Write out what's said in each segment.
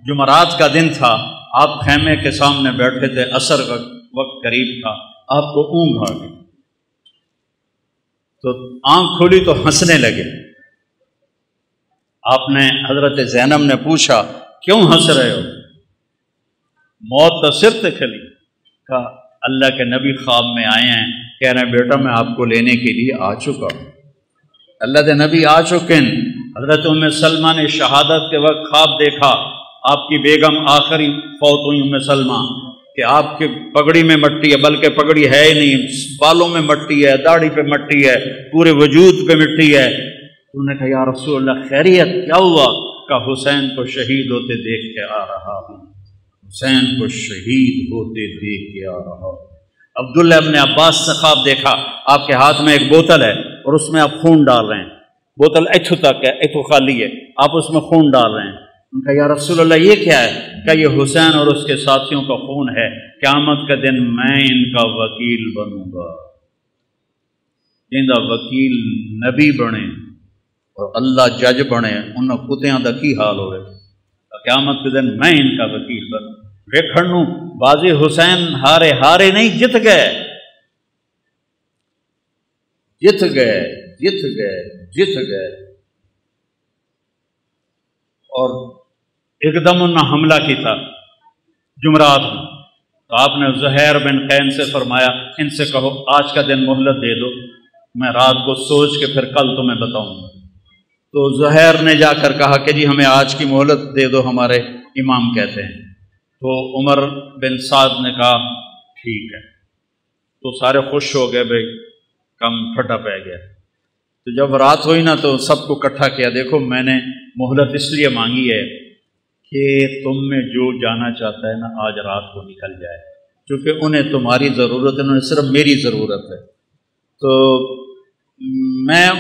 جمعرات کا دن تھا، آپ خیمے کے سامنے بیٹھے تھے، عصر کا وقت قریب تھا، آپ کو اونگ آ گئی تو آنکھ کھولی تو ہنسنے لگے۔ آپ نے حضرت زینب نے پوچھا کیوں ہنس رہے ہو؟ موت تو سر تک کھلی۔ کہا اللہ کے نبی خواب میں آئے ہیں، کہہ رہے ہیں بیٹا میں آپ کو لینے کے لیے آ چکا ہوں۔ اللہ کے نبی آ چکے ہیں۔ حضرت ام سلمہ نے شہادت کے وقت خواب دیکھا، آپ کی بیگم آخری فوت ہوئی ام سلمہ، کہ آپ کے پگڑی میں مٹی ہے، بلکہ پگڑی ہے ہی نہیں، بالوں میں مٹی ہے، داڑھی پہ مٹی ہے، پورے وجود پہ مٹی ہے۔ انہوں نے کہا یا رسول اللہ خیریت کیا ہوا؟ کہ حسین کو شہید ہوتے دیکھ کے آ رہا ہوں، حسین کو شہید ہوتے دیکھ کے آ رہا ہوں۔ عبداللہ ابن عباس نے خواب دیکھا، آپ کے ہاتھ میں ایک بوتل ہے اور اس میں آپ خون ڈال رہے ہیں، بوتل ایتھو تک ہے، ایتھو خالی ہے، آپ اس میں خون ڈال رہے ہیں۔ ان کا یا رسول اللہ یہ کیا ہے؟ کہ یہ حسین اور اس کے ساتھیوں کا خون ہے، قیامت کا دن میں ان کا وکیل بنوں گا۔ جنہاں وکیل نبی بنے اور اللہ جج بنے، انہاں کتیاں دا کی حال ہوئے؟ قیامت کے دن میں ان کا وکیل بنوں۔ ویکھن بازی حسین ہارے ہارے نہیں، جت گئے جت گئے جت گئے جت گئے۔ اور ایک دم انہوں حملہ کیتا جمعرات میں، تو آپ نے زہیر بن قین سے فرمایا ان سے کہو آج کا دن مہلت دے دو، میں رات کو سوچ کے پھر کل تمہیں بتاؤں گا۔ تو زہیر نے جا کر کہا کہ جی ہمیں آج کی مہلت دے دو، ہمارے امام کہتے ہیں۔ تو عمر بن سعد نے کہا ٹھیک ہے۔ تو سارے خوش ہو گئے، بھائی کم پھٹا پہ گیا۔ تو جب رات ہوئی نا تو سب کو اکٹھا کیا، دیکھو میں نے مہلت اس لیے مانگی ہے کہ تم میں جو جانا چاہتا ہے نا آج رات کو نکل جائے، کیونکہ انہیں تمہاری ضرورت ہے، انہیں صرف میری ضرورت ہے۔ تو میں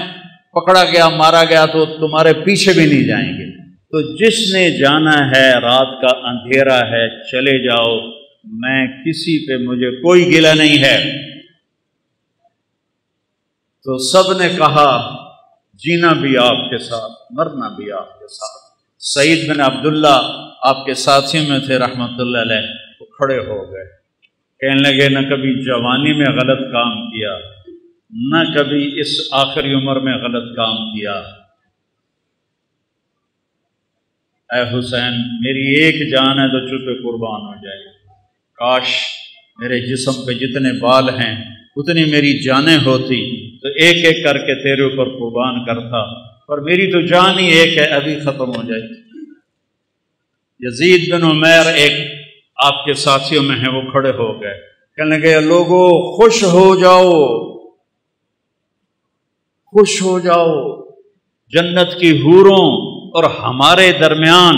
پکڑا گیا، مارا گیا تو تمہارے پیچھے بھی نہیں جائیں گے، تو جس نے جانا ہے رات کا اندھیرا ہے چلے جاؤ، میں کسی پہ مجھے کوئی گلہ نہیں ہے۔ تو سب نے کہا جینا بھی آپ کے ساتھ، مرنا بھی آپ کے ساتھ۔ سعید بن عبداللہ آپ کے ساتھیوں میں تھے رحمۃ اللہ علیہ، وہ کھڑے ہو گئے، کہنے لگے نہ کبھی جوانی میں غلط کام کیا، نہ کبھی اس آخری عمر میں غلط کام کیا۔ اے حسین میری ایک جان ہے تو چپے قربان ہو جائے، کاش میرے جسم پہ جتنے بال ہیں اتنی میری جانیں ہوتی تو ایک ایک کر کے تیرے اوپر قربان کرتا، پر میری تو جان ہی ایک ہے، ابھی ختم ہو جائے۔ یزید بن عمیر ایک آپ کے ساتھیوں میں ہیں، وہ کھڑے ہو گئے، کہنے لگے لوگو خوش ہو جاؤ، خوش ہو جاؤ، جنت کی حوروں اور ہمارے درمیان،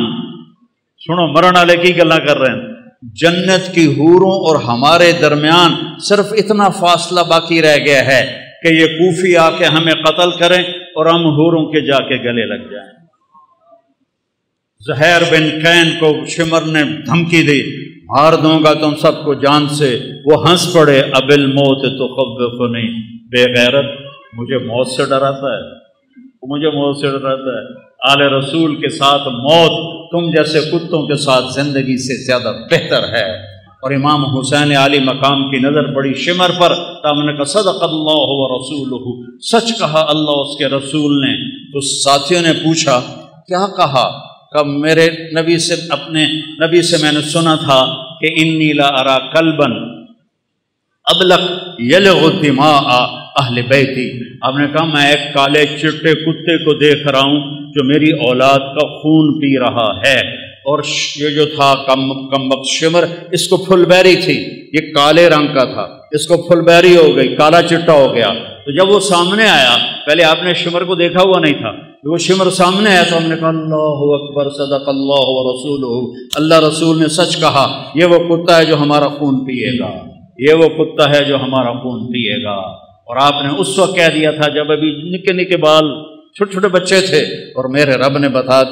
سنو مرن والے کی گلاں کر رہے ہیں، جنت کی حوروں اور ہمارے درمیان صرف اتنا فاصلہ باقی رہ گیا ہے کہ یہ کوفی آ کے ہمیں قتل کریں اور ہم حوروں کے جا کے گلے لگ جائیں۔ زہیر بن قین کو شمر نے دھمکی دی، مار دوں گا تم سب کو جان سے۔ وہ ہنس پڑے، اب الموت تخوفنی، بے غیرت مجھے موت سے ڈراتا ہے، مجھے موت سے ڈراتا ہے۔ آل رسول کے ساتھ موت تم جیسے کتوں کے ساتھ زندگی سے زیادہ بہتر ہے۔ اور امام حسین عالی مقام کی نظر پڑی شمر پر، تو ہم نے کہا صدق اللہ و رسولہ، سچ کہا اللہ اس کے رسول نے۔ تو ساتھیوں نے پوچھا کیا کہا؟ کہ میرے نبی سے، اپنے نبی سے میں نے سنا تھا کہ انی لا ارا کلبا ابلق یلغ دماء اہل بیتی۔ آپ نے کہا میں ایک کالے چٹے کتے کو دیکھ رہا ہوں جو میری اولاد کا خون پی رہا ہے۔ اور یہ جو تھا کم وقت شمر، اس کو پھل بیری تھی، یہ کالے رنگ کا تھا، اس کو پھل بیری ہو گئی، کالا چٹا ہو گیا۔ تو جب وہ سامنے آیا، پہلے آپ نے شمر کو دیکھا ہوا نہیں تھا، وہ شمر سامنے آیا تو ہم نے کہا اللہ اکبر صدق اللہ و رسولہ، اللہ رسول نے سچ کہا، یہ وہ کتا ہے جو ہمارا خون پیے گا، یہ وہ کتا ہے جو ہمارا خون پیے گا۔ اور آپ نے اس وقت کہہ دیا تھا جب ابھی نکے نکے بال چھوٹے چھوٹے بچے تھے، اور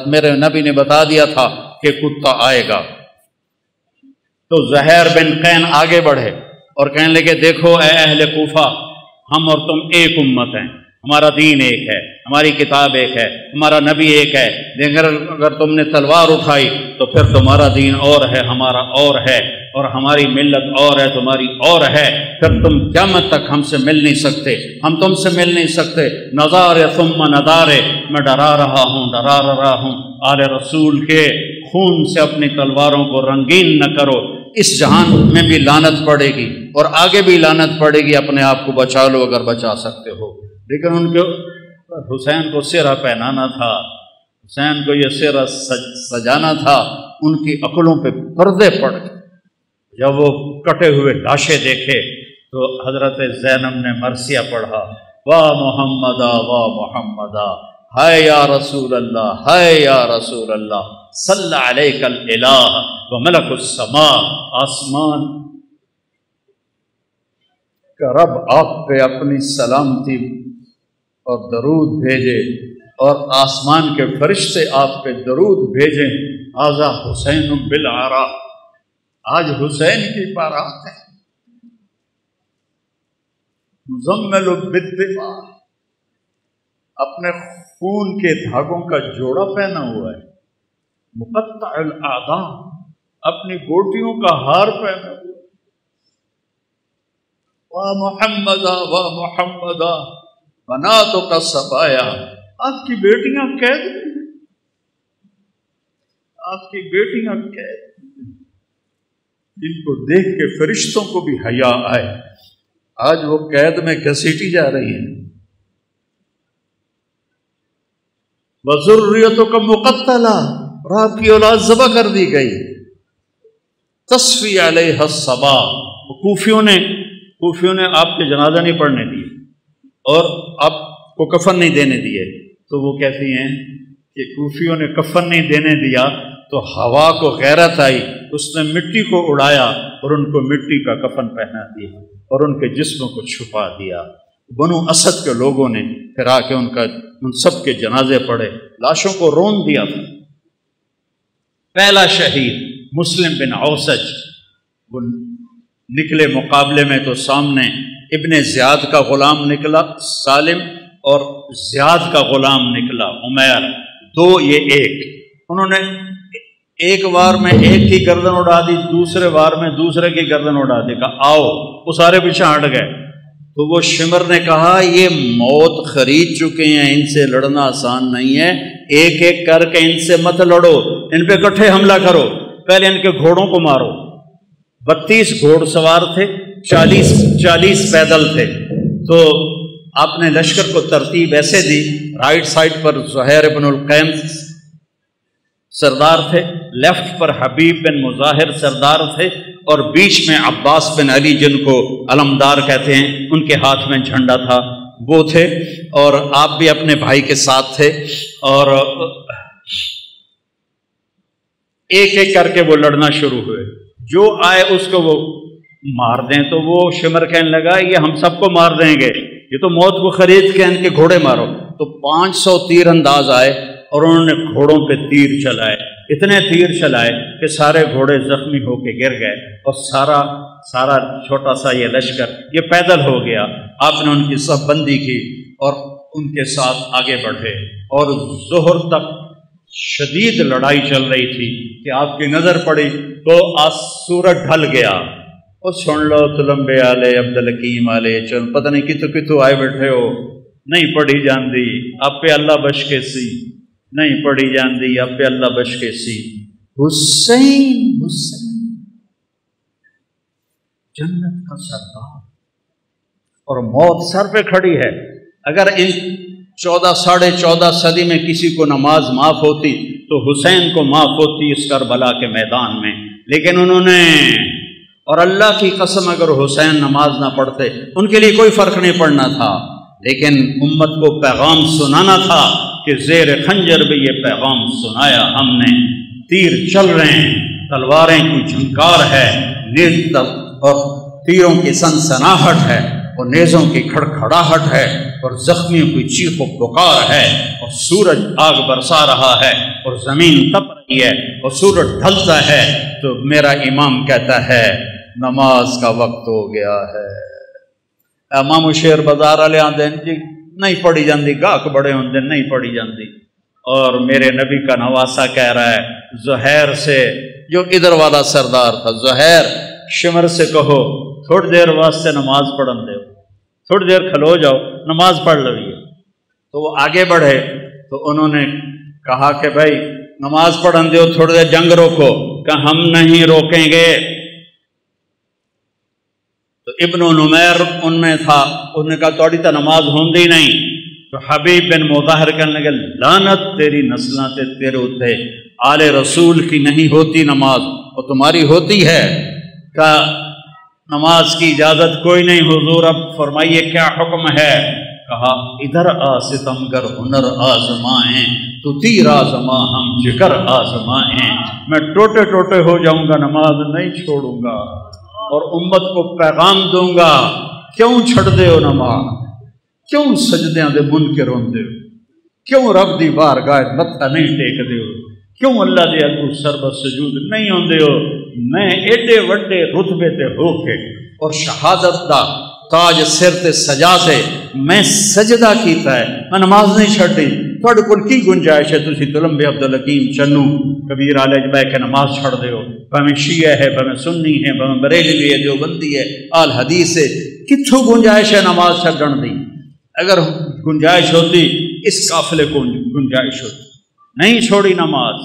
میرے نبی نے بتا دیا تھا کہ کتا آئے گا۔ تو زہیر بن قین آگے بڑھے اور کہنے لگے دیکھو اے اہل کوفہ، ہم اور تم ایک امت ہیں، ہمارا دین ایک ہے، ہماری کتاب ایک ہے، ہمارا نبی ایک ہے، لیکن اگر تم نے تلوار اٹھائی تو پھر تمہارا دین اور ہے، ہمارا اور ہے، اور ہماری ملت اور ہے، تمہاری اور ہے، پھر تم قیامت تک ہم سے مل نہیں سکتے، ہم تم سے مل نہیں سکتے۔ نظارے ثم نظارے، میں ڈرا رہا ہوں آل رسول کے خون سے اپنی تلواروں کو رنگین نہ کرو، اس جہان میں بھی لعنت پڑے گی اور آگے بھی لعنت پڑے گی، اپنے آپ کو بچا لو اگر بچا سکتے ہو۔ لیکن ان کو حسین کو سہرا پہنانا تھا، حسین کو یہ سہرا سجانا تھا، ان کی عقلوں پہ پردے پڑ گئے۔ جب وہ کٹے ہوئے لاشیں دیکھے تو حضرت زینب نے مرثیہ پڑھا، واہ محمدا واہ محمدا، ہائے یا رسول اللہ، ہائے یا رسول اللہ، صلی علیک الالہ و ملک السماء، آسمان کا رب آپ پہ اپنی سلامتی اور درود بھیجے، اور آسمان کے فرشتے آپ پہ درود بھیجیں۔ آزا حسین بالعراء، آج حسین کی بارات ہے، مزمل بالدماء، اپنے خون کے دھاگوں کا جوڑا پہنا ہوا ہے، مقطع الاعضاء، اپنی گوٹیوں کا ہار پہنا ہوا ہے۔ واہ محمدا واہ محمدا بناتوں کا سبایا، آپ کی بیٹیاں قید ہیں، آپ کی بیٹیاں قید ہیں، جن کو دیکھ کے فرشتوں کو بھی حیا آئے، آج وہ قید میں گھسیٹی جا رہی ہیں۔ وذریتوں کا مقتلہ، اور آپ کی اولاد ذبح کر دی گئی۔ تصفی علیہ الصبا، کوفیوں نے آپ کے جنازہ نہیں پڑھنے دیے اور آپ کو کفن نہیں دینے دیے، تو وہ کہتی ہیں کہ کوفیوں نے کفن نہیں دینے دیا تو ہوا کو غیرت آئی، اس نے مٹی کو اڑایا اور ان کو مٹی کا کفن پہنا دیا اور ان کے جسموں کو چھپا دیا۔ بنو اسد کے لوگوں نے پھر آ کے ان سب کے جنازے پڑھے، لاشوں کو رون دیا تھا۔ پہلا شہید مسلم بن اوسج، وہ نکلے مقابلے میں تو سامنے ابن زیاد کا غلام نکلا سالم، اور زیاد کا غلام نکلا عمیر، دو یہ ایک، انہوں نے ایک وار میں ایک کی گردن اڑا دی، دوسرے وار میں دوسرے کی گردن اڑا دی، کہا آؤ، وہ سارے پیچھے ہٹ گئے۔ تو وہ شمر نے کہا یہ موت خرید چکے ہیں، ان سے لڑنا آسان نہیں ہے، ایک ایک کر کے ان سے مت لڑو، ان پہ اکٹھے حملہ کرو، پہلے ان کے گھوڑوں کو مارو۔ 32 گھوڑ سوار تھے، 40 پیدل تھے، تو آپ نے لشکر کو ترتیب ایسے دی، رائٹ سائڈ پر زہیر بن القیم سردار تھے، لیفٹ پر حبیب بن مظاہر سردار تھے، اور بیچ میں عباس بن علی جن کو علمدار کہتے ہیں، ان کے ہاتھ میں جھنڈا تھا، وہ تھے، اور آپ بھی اپنے بھائی کے ساتھ تھے، اور ایک ایک کر کے وہ لڑنا شروع ہوئے، جو آئے اس کو وہ مار دیں، تو وہ شمر کہنے لگا یہ ہم سب کو مار دیں گے، یہ تو موت کو خرید کے ان کے گھوڑے مارو۔ تو 500 تیر انداز آئے اور انہوں نے گھوڑوں پہ تیر چلائے، اتنے تیر چلائے کہ سارے گھوڑے زخمی ہو کے گر گئے، اور سارا چھوٹا سا یہ لشکر یہ پیدل ہو گیا۔ آپ نے ان کی صف بندی کی اور ان کے ساتھ آگے بڑھے، اور ظہر تک شدید لڑائی چل رہی تھی کہ آپ کی نظر پڑی تو سورج ڈھل گیا، اور سن لو تلمبے آلے عبدالحکیم آلے، چل پتہ نہیں کتوں آئے بیٹھے ہو، نہیں پڑھی جاندی اب پہ اللہ بش کے سی، نہیں پڑھی جاندی اب پہ اللہ بش کے سی، حسین جنت کا سردار، اور موت سر پہ کھڑی ہے۔ اگر ان 14 صدی میں کسی کو نماز معاف ہوتی تو حسین کو معاف ہوتی اس کربلا کے میدان میں، لیکن انہوں نے، اور اللہ کی قسم اگر حسین نماز نہ پڑھتے ان کے لیے کوئی فرق نہیں پڑنا تھا، لیکن امت کو پیغام سنانا تھا کہ زیر خنجر بھی یہ پیغام سنایا ہم نے، تیر چل رہے ہیں، تلواریں کی جھنکار ہے، نیز اور تیروں کی سنسناہٹ ہے، اور نیزوں کی کھڑکھڑاہٹ ہے، اور زخمیوں کی چیخ و پکار ہے، اور سورج آگ برسا رہا ہے، اور زمین تپ رہی ہے، اور سورج ڈھلتا ہے، تو میرا امام کہتا ہے نماز کا وقت ہو گیا ہے۔ امام شیر بازار والے آدھے جی نہیں پڑھی جاندی، گاہک بڑے ہوندے نہیں پڑھی جاندی۔ اور میرے نبی کا نواسا کہہ رہا ہے زہیر سے، جو ادھر والا سردار تھا، زہیر شمر سے کہو تھوڑی دیر واسطے نماز پڑھن دے، تھوڑی دیر کھلو جاؤ نماز پڑھ لویے۔ تو وہ آگے بڑھے تو انہوں نے کہا کہ بھائی نماز پڑھن دیو، تھوڑی دیر جنگ روکو، کہ ہم نہیں روکیں گے۔ تو ابن نمیر ان میں تھا، انہوں نے کہا توڑی تا نماز ہوندی نہیں۔ تو حبیب بن مظاہر کہنے لگے لعنت تیری نسلاں تے تیرے اتے، آل رسول کی نہیں ہوتی نماز، اور تمہاری ہوتی ہے۔ کہ نماز کی اجازت کوئی نہیں حضور، اب فرمائیے کیا حکم ہے؟ کہا ادھر آ ستمگر ہنر آزمائیں، تو تیر آزما ہم جگر آزمائیں۔ میں ٹوٹے ٹوٹے ہو جاؤں گا، نماز نہیں چھوڑوں گا، اور امت کو پیغام دوں گا کیوں چھڑ دے ہو نماز، کیوں سجدیاں دے منکر ہوندے ہو، کیوں رب دی بارگاہ متھا نہیں ٹیک دے ہو، کیوں اللہ دے اگوں سربت سجود نہیں ہوندے ہو۔ میں ایڈے وڈے رتبے تے ہو کے اور شہادت دا تاج سر تے سجا سے میں سجدہ کیتا ہے، میں نماز نہیں چھڑ دی۔ تھوڑے کول کی گنجائش ہے تسی تلمبے عبدالحکیم چنو کبیر علیہ بہ کے نماز چھڑ دے ہو؟ بھاویں شیعہ ہے، بھاویں سنی ہے، بھاویں بریلوی ہے، دیوبندی ہے، آل حدیث ہے، کتھوں گنجائش ہے نماز چھڑن دی؟ اگر گنجائش ہوتی اس قافلے کو گنجائش ہوتی، نہیں چھوڑی نماز۔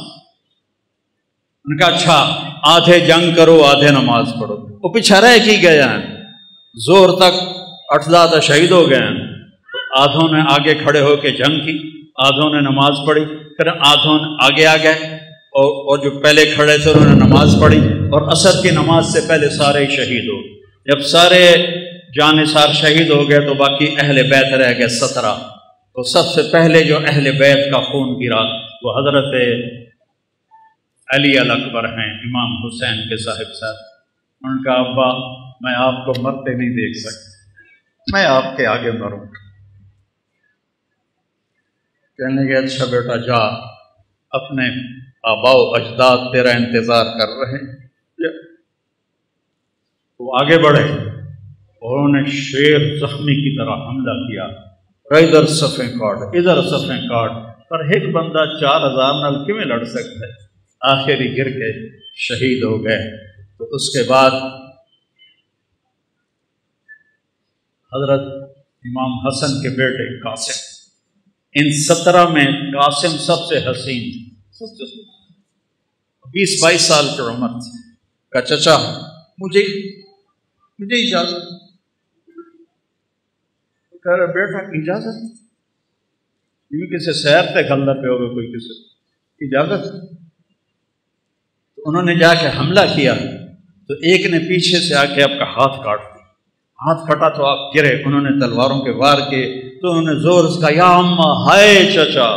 ان کا اچھا آدھے جنگ کرو آدھے نماز پڑھو، وہ پیچھے رہ کی گئے ہیں، زور تک 8 شہید ہو گئے ہیں۔ آدھوں نے آگے کھڑے ہو کے جنگ کی، آدھوں نے نماز پڑھی، پھر آدھوں آگے آ گئے اور جو پہلے کھڑے تھے انہوں نے نماز پڑھی، اور عصر کی نماز سے پہلے سارے شہید ہو۔ جب سارے جانثار شہید ہو گئے تو باقی اہل بیت رہ گئے 17۔ تو سب سے پہلے جو اہل بیت کا خون گرا وہ حضرت علی الاکبر ہیں، امام حسین کے صاحب۔ ان کا ابا میں آپ کو مرتے نہیں دیکھ سکتا، میں آپ کے آگے مروں۔ کہنے لگے اچھا بیٹا جا، اپنے آباء و اجداد تیرا انتظار کر رہے ہیں۔ وہ آگے بڑھے، انہوں نے شیر زخمی کی طرح حملہ کیا، ادھر صفیں کاٹ ادھر صفیں کاٹ، پر ایک بندہ 4000 نال کیویں لڑ سکتا ہے؟ آخری گر کے شہید ہو گئے۔ تو اس کے بعد حضرت امام حسن کے بیٹے قاسم، ان 17 میں قاسم سب سے حسین، 20-22 سال کی عمر تھی۔ کہا چچا مجھے اجازت، کہہ رہا بیٹا اجازت؟ یہ کسی سیر تے گھلدا پہ ہوگا کوئی کسی اجازت؟ تو انہوں نے جا کے حملہ کیا تو ایک نے پیچھے سے آ کے آپ کا ہاتھ کاٹ دیا، ہاتھ کٹا تو آپ گرے، انہوں نے تلواروں کے وار کے تو انہوں نے زور سے کہا یا اماں ہائے چچا۔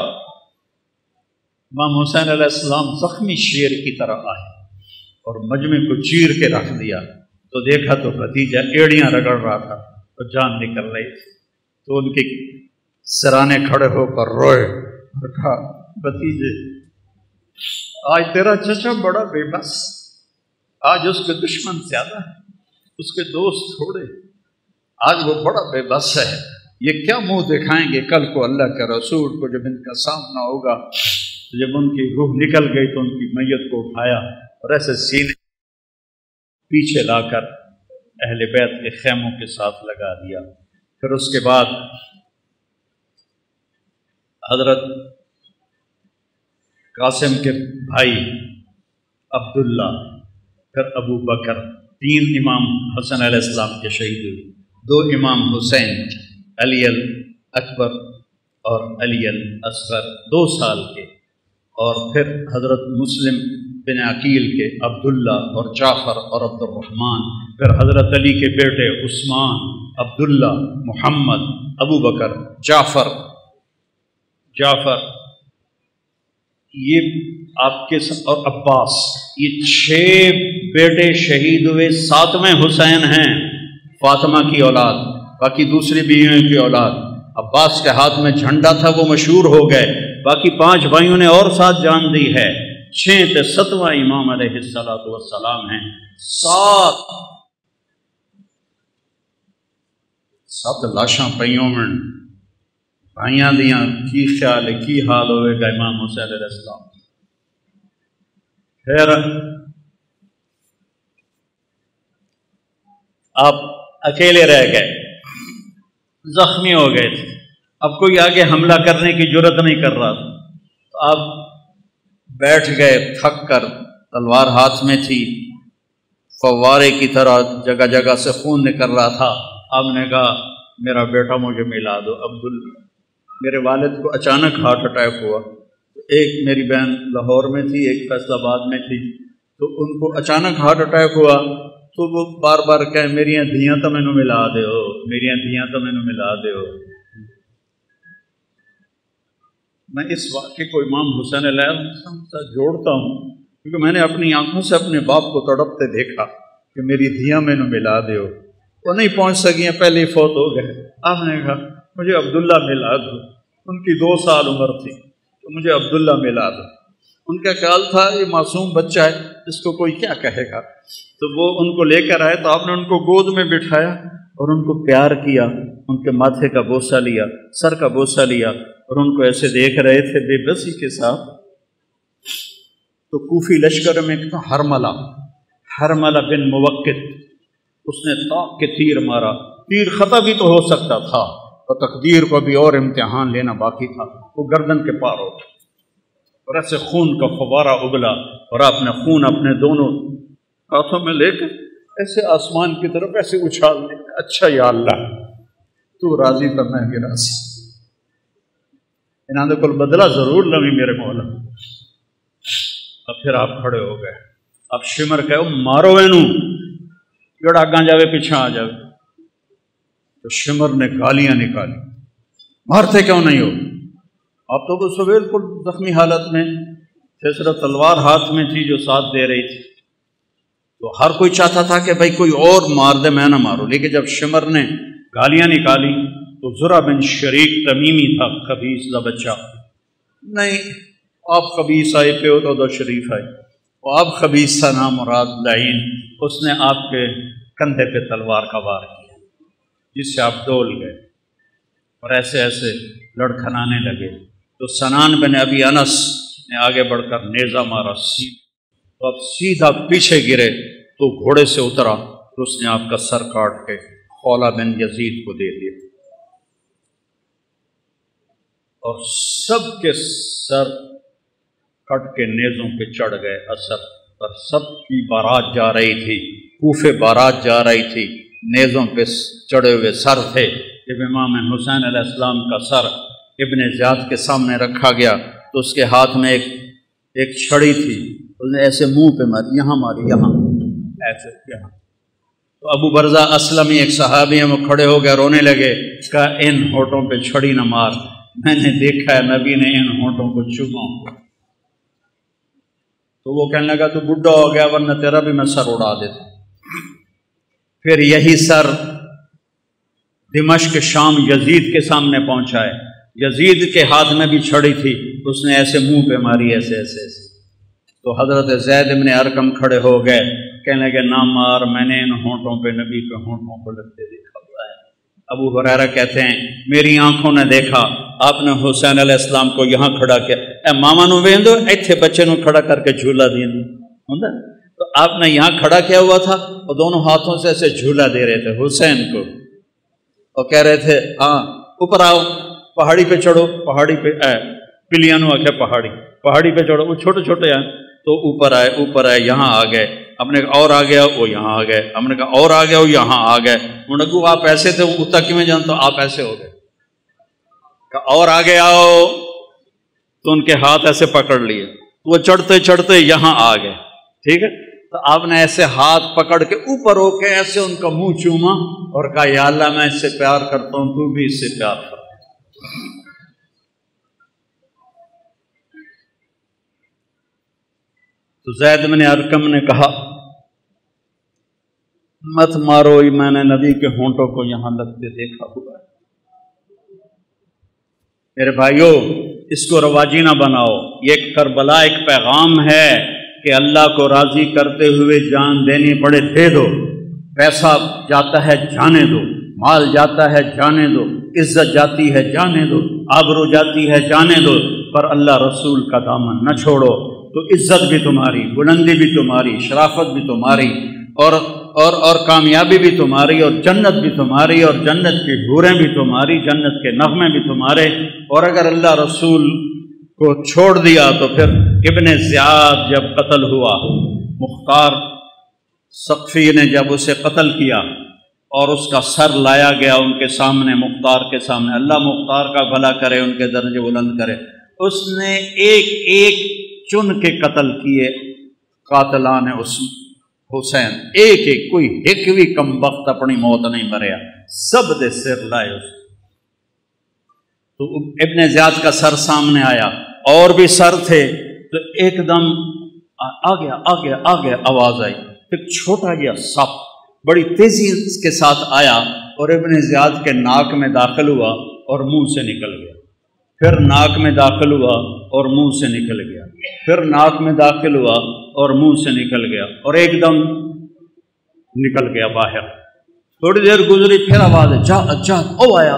امام حسین علیہ السلام زخمی شیر کی طرح آئے اور مجمع کو چیر کے رکھ دیا، تو دیکھا تو بھتیجا ایڑیاں رگڑ رہا تھا تو جان نکل رہی تھی۔ تو ان کے سرانے کھڑے ہو کر روئے اور کہا بھتیجے آج تیرا چچا بڑا بے بس، آج اس کے دشمن زیادہ ہے، اس کے دوست تھوڑے، آج وہ بڑا بے بس ہے، یہ کیا منہ دکھائیں گے کل کو اللہ کے رسول کو جب ان کا سامنا ہوگا۔ جب ان کی روح نکل گئی تو ان کی میت کو اٹھایا اور ایسے سینے پیچھے لا کر اہل بیت کے خیموں کے ساتھ لگا دیا۔ پھر اس کے بعد حضرت قاسم کے بھائی عبداللہ، پھر ابو بکر، 3 امام حسن علیہ السلام کے شہید ہوئے، 2 امام حسین، علی الاکبر اور علی الاصغر 2 سال کے، اور پھر حضرت مسلم بن عقیل کے عبداللہ اور جعفر اور عبد الرحمن، پھر حضرت علی کے بیٹے عثمان، عبداللہ، محمد، ابو بکر، جعفر، یہ آپ کے اور عباس، یہ 6 بیٹے شہید ہوئے۔ 7ویں حسین ہیں، فاطمہ کی اولاد، باقی دوسری بیویوں کی اولاد۔ عباس کے ہاتھ میں جھنڈا تھا، وہ مشہور ہو گئے، باقی 5 بھائیوں نے اور ساتھ جان دی ہے۔ 6 تے 7واں امام علیہ السلام ہیں۔ 7 لاشاں پئیوں میں بھائیاں دیاں کی خیال کی حال ہوئے گا امام حسین علیہ السلام۔ پھر آپ اکیلے رہ گئے، زخمی ہو گئے تھے، اب کوئی آگے حملہ کرنے کی جرت نہیں کر رہا تھا، تو آپ بیٹھ گئے تھک کر، تلوار ہاتھ میں تھی، فوارے کی طرح جگہ جگہ سے خون نکل رہا تھا۔ آپ نے کہا میرا بیٹا مجھے ملا دو عبداللہ۔ میرے والد کو اچانک ہارٹ اٹیک ہوا، ایک میری بہن لاہور میں تھی، ایک فیصل آباد میں تھی، تو ان کو اچانک ہارٹ اٹیک ہوا، تو وہ بار بار کہیں میری دھیاں تو مینوں ملا دیو، میری دھیاں تو مینوں ملا دیو۔ میں اس واقعے کو امام حسین علیہ السلام سے جوڑتا ہوں کیونکہ میں نے اپنی آنکھوں سے اپنے باپ کو تڑپتے دیکھا کہ میری دھیاں مینوں ملا دیو۔ وہ نہیں پہنچ سکیں، پہلے ہی فوت ہو گئے۔ آپ نے کہا مجھے عبداللہ ملا دو، ان کی 2 سال عمر تھی، تو مجھے عبداللہ ملا دو۔ ان کا خیال تھا یہ معصوم بچہ ہے، اس کو کوئی کیا کہے گا، تو وہ ان کو لے کر آئے، تو آپ نے ان کو گود میں بٹھایا اور ان کو پیار کیا، ان کے ماتھے کا بوسہ لیا، سر کا بوسہ لیا، اور ان کو ایسے دیکھ رہے تھے بے بسی کے ساتھ۔ تو کوفی لشکر میں ایک تھا حرملہ بن موقت، اس نے طاق کے تیر مارا، تیر خطا بھی تو ہو سکتا تھا، اور تقدیر کو بھی اور امتحان لینا باقی تھا، وہ گردن کے پار ہو گیا، اور ایسے خون کا فوارہ ابلا، اور آپ نے خون اپنے دونوں ہاتھوں میں لے کر ایسے آسمان کی طرف ایسے اچھال دیا، اچھا یا اللہ تو راضی تو میں بھی راضی، انہوں نے کل بدلہ ضرور لوی میرے مولا۔ اب پھر آپ کھڑے ہو گئے، اب شمر کہو مارو اینوں، جڑا آگاں جاوے پیچھے آ جاوے۔ تو شمر نے گالیاں نکالی، مارتے کیوں نہیں ہو؟ آپ تو اس بالکل زخمی حالت میں تھے، صرف تلوار ہاتھ میں تھی جو ساتھ دے رہی تھی، تو ہر کوئی چاہتا تھا کہ بھائی کوئی اور مار دے، میں نہ مارو۔ لیکن جب شمر نے گالیاں نکالی تو زرع بن شریک تمیمی تھا، خبیث کا بچہ، نہیں آپ خبیث آئے پہ ہو تو شریف آئے، وہ آپ خبیث تھا نام مراد لعین، اس نے آپ کے کندھے پہ تلوار کا وار کیا، جس سے آپ ڈول گئے اور ایسے ایسے لڑکھنانے لگے۔ تو سنان بن ابی انس نے آگے بڑھ کر نیزہ مارا، تو اب سیدھا پیچھے گرے تو گھوڑے سے اترا، تو اس نے آپ کا سر کاٹ کے خولہ بن یزید کو دے دیا، اور سب کے سر کٹ کے نیزوں پہ چڑھ گئے اثر پر۔ سب کی بارات جا رہی تھی، کوفے بارات جا رہی تھی، نیزوں پہ چڑھے ہوئے سر تھے۔ جب امام حسین علیہ السلام کا سر ابن زیاد کے سامنے رکھا گیا تو اس کے ہاتھ میں ایک چھڑی تھی، اس نے ایسے منہ پہ ماری، یہاں ماری، یہاں ایسے یہاں۔ تو ابو برزہ اسلمی ایک صحابی ہیں، وہ کھڑے ہو گئے، رونے لگے، کہا ان ہونٹوں پہ چھڑی نہ مار، میں نے دیکھا ہے نبی نے ان ہونٹوں کو چوما۔ تو وہ کہنے لگا تو بڈھا ہو گیا، ورنہ تیرا بھی میں سر اڑا دیتا۔ پھر یہی سر دمشق شام یزید کے سامنے پہنچا ہے، یزید کے ہاتھ میں بھی چھڑی تھی، اس نے ایسے منہ پہ ماری، ایسے ایسے ایسے۔ تو حضرت زید بن ارقم کھڑے ہو گئے، کہنے لگے نہ مار، میں نے ان ہونٹوں پہ نبی کے ہونٹوں کو لگتے دیکھا ہوا ہے۔ ابو ہریرہ کہتے ہیں میری آنکھوں نے دیکھا، آپ نے حسین علیہ السلام کو یہاں کھڑا کیا، اے ماما نو ویندو ایتھے بچے نو کھڑا کر کے جھولا دین ہوندا، تو آپ نے یہاں کھڑا کیا ہوا تھا، اور دونوں ہاتھوں سے ایسے جھولا دے رہے تھے حسین کو، اور کہہ رہے تھے ہاں اوپر آؤ، پہاڑی پہ چڑھو، پہاڑی پہ پلیاں نو آکھے پہاڑی پہ چڑھو، وہ چھوٹے چھوٹے ہیں تو اوپر آئے، یہاں آ گئے، ہم نے کہا اور آ گیا، وہ یہاں آ گئے، ہم نے کہا اور آ گیا، وہ یہاں آ گئے، انہوں نے کہا آپ ایسے تھے، وہ اتنا کیوں جانتا، آپ ایسے ہو گئے، کہا اور آگے آؤ، تو ان کے ہاتھ ایسے پکڑ لیے، وہ چڑھتے چڑھتے یہاں آ گئے، ٹھیک ہے، تو آپ نے ایسے ہاتھ پکڑ کے اوپر ہو کے ایسے ان کا منہ چوما اور کہا یا اللہ میں اس سے پیار کرتا ہوں، تو بھی اس سے پیار کر۔ تو زید بن ارقم نے کہا مت مارو، میں نے نبی کے ہونٹوں کو یہاں لگتے دیکھا ہوا ہے۔ میرے بھائیو اس کو رواجی نہ بناؤ، یہ کربلا ایک پیغام ہے کہ اللہ کو راضی کرتے ہوئے جان دینی پڑے دے دو، پیسہ جاتا ہے جانے دو، مال جاتا ہے جانے دو، عزت جاتی ہے جانے دو، آبرو جاتی ہے جانے دو، پر اللہ رسول کا دامن نہ چھوڑو تو عزت بھی تمہاری، بلندی بھی تمہاری، شرافت بھی تمہاری، اور کامیابی بھی تمہاری، اور جنت بھی تمہاری، اور جنت کی حوریں بھی تمہاری، جنت کے نغمے بھی تمہارے۔ اور اگر اللہ رسول کو چھوڑ دیا تو پھر ابن زیاد جب قتل ہوا، مختار ثقفی نے جب اسے قتل کیا اور اس کا سر لایا گیا ان کے سامنے، مختار کے سامنے، اللہ مختار کا بھلا کرے، ان کے درجے بلند کرے، اس نے ایک ایک چن کے قتل کیے قاتلان حسین، ایک ایک، کوئی ایک بھی کم وقت اپنی موت نہیں مریا، سب دے سر لائے اس۔ تو ابن زیاد کا سر سامنے آیا، اور بھی سر تھے، تو ایک دم آ گیا آواز آئی، ایک چھوٹا گیا سپ بڑی تیزی کے ساتھ آیا اور ابن زیاد کے ناک میں داخل ہوا اور منہ سے نکل گیا، پھر ناک میں داخل ہوا اور منہ سے نکل گیا، پھر ناک میں داخل ہوا اور منہ سے نکل گیا، اور ایک دم نکل گیا باہر۔ تھوڑی دیر گزری، پھر آواز ہے جا او آیا،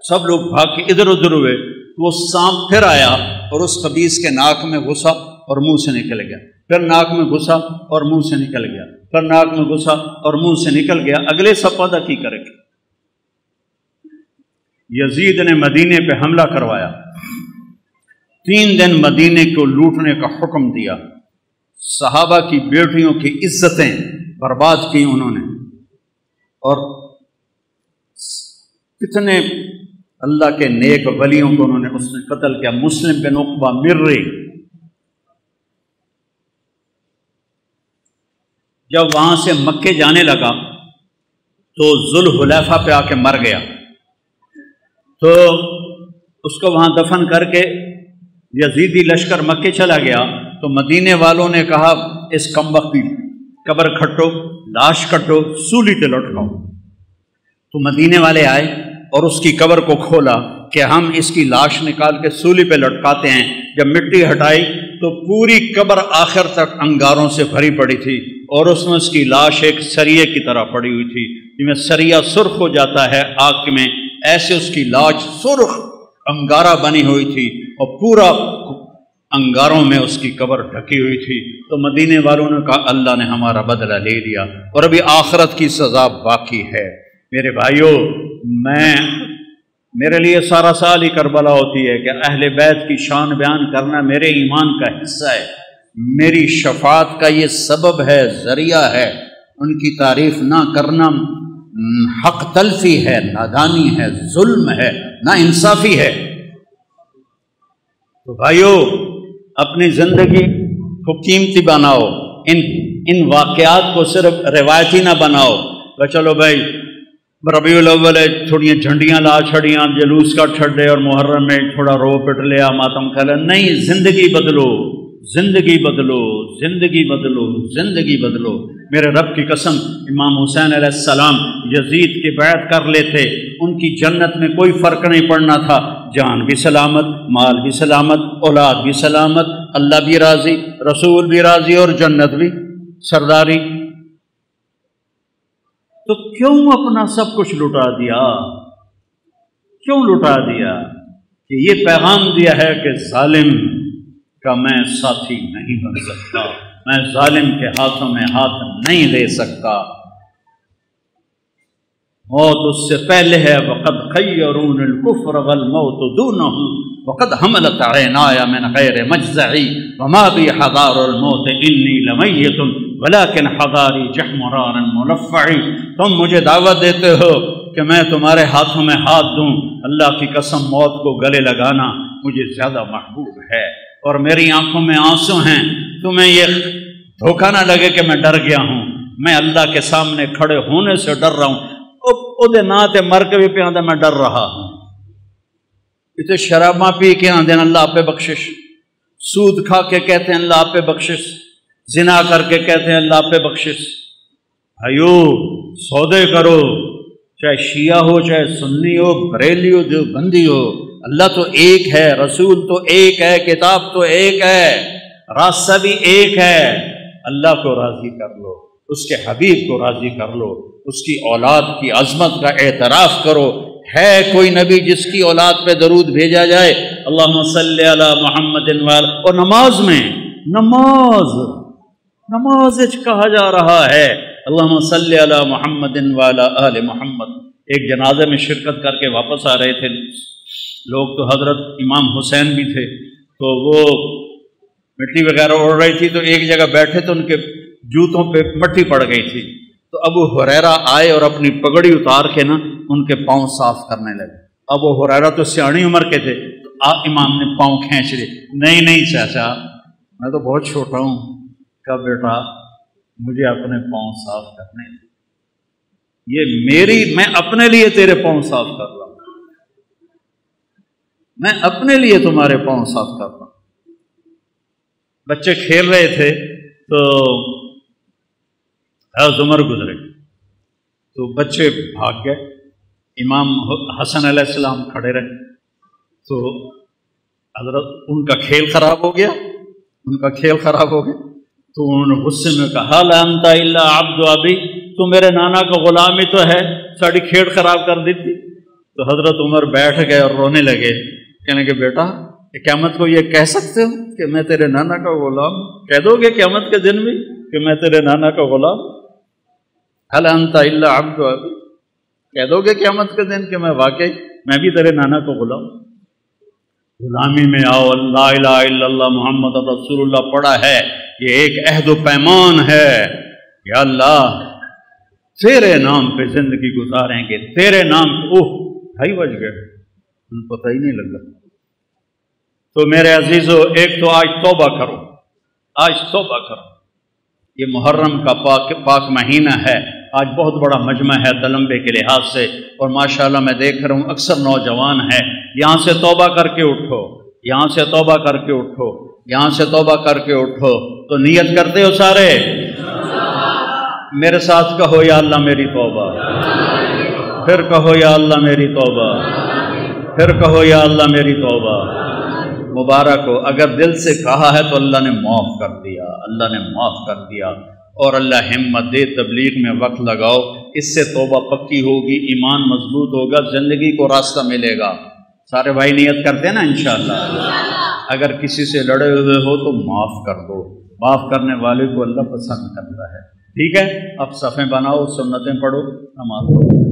سب لوگ بھاگ کے ادھر ادھر ہوئے، وہ سانپ پھر آیا اور اس خبیث کے ناک میں گھسا اور منہ سے نکل گیا، پھر ناک میں گھسا اور منہ سے نکل گیا، پھر ناک میں گھسا اور منہ سے نکل گیا۔ اگلے سپادہ کی کرے گا؟ یزید نے مدینے پہ حملہ کروایا، 3 دن مدینے کو لوٹنے کا حکم دیا، صحابہ کی بیٹیوں کی عزتیں برباد کی انہوں نے، اور کتنے اللہ کے نیک ولیوں کو انہوں نے اس نے قتل کیا۔ مسلم بن عقبہ مرری جب وہاں سے مکے جانے لگا تو ذوالحلیفہ پہ آ کے مر گیا، تو اس کو وہاں دفن کر کے یزیدی لشکر مکے چلا گیا، تو مدینے والوں نے کہا اس کمبخت کی قبر کھٹو، لاش کٹو، سولی پہ لٹکاؤ۔ تو مدینے والے آئے اور اس کی قبر کو کھولا کہ ہم اس کی لاش نکال کے سولی پہ لٹکاتے ہیں۔ جب مٹی ہٹائی تو پوری قبر آخر تک انگاروں سے بھری پڑی تھی، اور اس میں اس کی لاش ایک سریے کی طرح پڑی ہوئی تھی، جس میں سریا سرخ ہو جاتا ہے آگ میں، ایسے اس کی لاش سرخ انگارہ بنی ہوئی تھی، اور پورا انگاروں میں اس کی قبر ڈھکی ہوئی تھی۔ تو مدینے والوں نے کہا اللہ نے ہمارا بدلہ لے لیا، اور ابھی آخرت کی سزا باقی ہے۔ میرے بھائیوں، میرے لیے سارا سال ہی کربلا ہوتی ہے کہ اہل بیت کی شان بیان کرنا میرے ایمان کا حصہ ہے، میری شفاعت کا یہ سبب ہے، ذریعہ ہے۔ ان کی تعریف نہ کرنا حق تلفی ہے، نادانی ہے، ظلم ہے، نا انصافی ہے۔ تو بھائیو، اپنی زندگی کو قیمتی بناؤ، ان واقعات کو صرف روایتی نہ بناؤ کہ چلو بھائی ربیع الاول تھوڑیاں جھنڈیاں لا چھڑیاں، جلوس کا چھڑے، اور محرم میں تھوڑا رو پٹ لیا، ماتم کھلا، نہیں، زندگی بدلو، زندگی بدلو، زندگی بدلو، زندگی بدلو۔ میرے رب کی قسم، امام حسین علیہ السلام یزید کی بیعت کر لیتے، ان کی جنت میں کوئی فرق نہیں پڑنا تھا، جان بھی سلامت، مال بھی سلامت، اولاد بھی سلامت، اللہ بھی راضی، رسول بھی راضی، اور جنت بھی سرداری۔ تو کیوں اپنا سب کچھ لٹا دیا؟ کیوں لٹا دیا؟ کہ یہ پیغام دیا ہے کہ ظالم کا میں ساتھی نہیں بن سکتا، میں ظالم کے ہاتھوں میں ہاتھ نہیں دے سکتا۔ موت اس سے پہلے ہے، وقد خیرون الکفر والموت دونہ، وقد حملت عینایا من غیر مجزعی، وما بی حضار الموت انی لمیت ولیکن حضاری جحمران ملفعی۔ تم مجھے دعوت دیتے ہو کہ میں تمہارے ہاتھوں میں ہاتھ دوں، اللہ کی قسم موت کو گلے لگانا مجھے زیادہ محبوب ہے، اور میری آنکھوں میں آنسو ہیں، تمہیں یہ دھوکہ نہ لگے کہ میں ڈر گیا ہوں، میں اللہ کے سامنے کھڑے ہونے سے ڈر رہا ہوں۔ او نا تے مر کے بھی پہ آدھے میں ڈر رہا ہوں۔ اتنے شراباں پی کے آدھے اللہ آپ پہ بخشش، سود کھا کے کہتے ہیں اللہ آپ پہ بخشش، زنا کر کے کہتے ہیں اللہ آپ پہ بخشش۔ بھائیو، سودے کرو، چاہے شیعہ ہو، چاہے سنی ہو، بریلی ہو، دیوبندی ہو، اللہ تو ایک ہے، رسول تو ایک ہے، کتاب تو ایک ہے، راستہ بھی ایک ہے۔ اللہ کو راضی کر لو، اس کے حبیب کو راضی کر لو، اس کی اولاد کی عظمت کا اعتراف کرو، ہے کوئی نبی جس کی اولاد پہ درود بھیجا جائے؟ اللہم صلی علی محمد اور نماز میں نماز کہا جا رہا ہے اللہم صلی علی محمد وعلی آل محمد۔ ایک جنازے میں شرکت کر کے واپس آ رہے تھے لوگ، تو حضرت امام حسین بھی تھے، تو وہ مٹی وغیرہ اڑ رہی تھی، تو ایک جگہ بیٹھے تو ان کے جوتوں پہ مٹی پڑ گئی تھی، تو ابو ہریرہ آئے اور اپنی پگڑی اتار کے نا ان کے پاؤں صاف کرنے لگے۔ ابو ہریرہ تو سیاਣੀ عمر کے تھے، تو امام نے پاؤں کھینچ لیے۔ نہیں چاچا، میں تو بہت چھوٹا ہوں۔ کہا بیٹا مجھے اپنے پاؤں صاف کرنے، یہ میں اپنے لیے تیرے پاؤں صاف کر رہا ہوں، میں اپنے لیے تمہارے پاؤں صاف کر رہا ہوں۔ بچے کھیل رہے تھے تو عمر گزرے، تو بچے بھاگ گئے، امام حسن علیہ السلام کھڑے رہے، تو حضرت ان کا کھیل خراب ہو گیا، تو انہوں نے غصے میں کہا لا انت الا عبد ابی، تو میرے نانا کا غلام ہی تو ہے، ساری کھیل خراب کر دی تھی۔ تو حضرت عمر بیٹھ گئے اور رونے لگے، کہنے کہ بیٹا قیامت کو یہ کہہ سکتے ہو کہ میں تیرے نانا کا غلام؟ کہہ دو گے قیامت کے دن بھی کہ میں تیرے نانا کا غلام؟ هل انت الا عبد ابی، کہہ دو گے قیامت کے دن کہ میں بھی تیرے نانا کا غلام؟ غلامی میں آؤ، لا الہ الا اللہ محمد رسول اللہ پڑھا ہے، یہ ایک عہد و پیمان ہے، یا اللہ تیرے نام پہ زندگی گزاریں گے، تیرے نام پہ۔ 2:30 بج گئے، پتہ ہی نہیں لگا۔ تو میرے عزیزو، ایک تو آج توبہ کرو، یہ محرم کا پاک مہینہ ہے، آج بہت بڑا مجمع ہے تلمبے کے لحاظ سے، اور ماشاءاللہ میں دیکھ رہا ہوں اکثر نوجوان ہیں، یہاں سے توبہ کر کے اٹھو، تو نیت کرتے ہو سارے؟ میرے ساتھ کہو یا اللہ میری توبہ، پھر کہو یا اللہ میری توبہ، پھر کہو یا اللہ میری توبہ۔ مبارک ہو، اگر دل سے کہا ہے تو اللہ نے معاف کر دیا، اور اللہ ہمت دے، تبلیغ میں وقت لگاؤ، اس سے توبہ پکی ہوگی، ایمان مضبوط ہوگا، زندگی کو راستہ ملے گا۔ سارے بھائی نیت کرتے ہیں نا انشاءاللہ؟ اگر کسی سے لڑے ہوئے ہو تو معاف کر دو، معاف کرنے والے کو اللہ پسند کرتا ہے، ٹھیک ہے؟ اب صفیں بناؤ، سنتیں پڑھو، نماز پڑھو۔